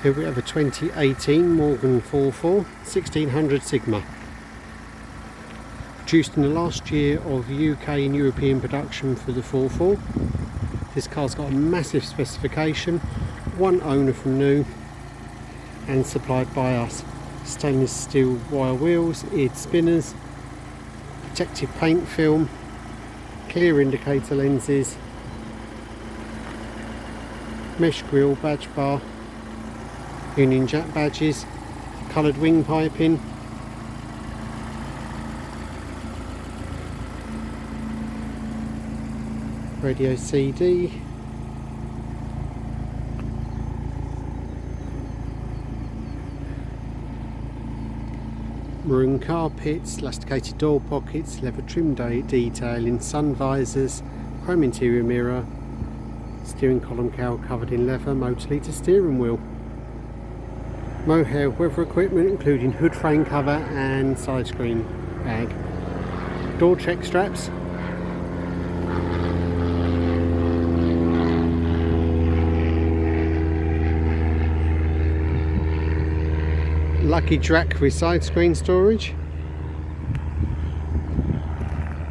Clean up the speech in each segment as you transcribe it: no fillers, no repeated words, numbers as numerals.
Here we have a 2018 Morgan 4.4 1600 Sigma. Produced in the last year of UK and European production for the 4.4. This car's got a massive specification, one owner from new, and supplied by us. Stainless steel wire wheels, eared spinners, protective paint film, clear indicator lenses, mesh grille badge bar, Union Jack badges, coloured wing piping, radio CD, maroon carpets, elasticated door pockets, leather trim detailing, sun visors, chrome interior mirror, steering column cowl covered in leather, Moto-lita steering wheel. Mohair weather equipment including hood frame cover and sidescreen bag. Door check straps. Luggage rack with sidescreen storage.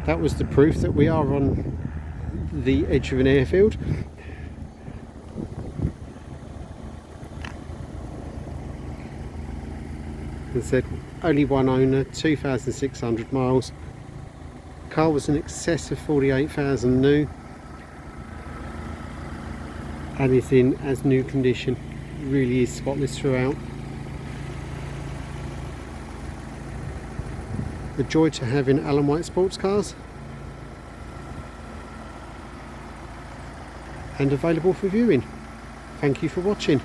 That was the proof that we are on the edge of an airfield. As I said, only one owner, 2,600 miles. Car was in excess of 48,000 new and is in as new condition. It really is spotless throughout. The joy to have in Allen White sports cars, and available for viewing. Thank you for watching.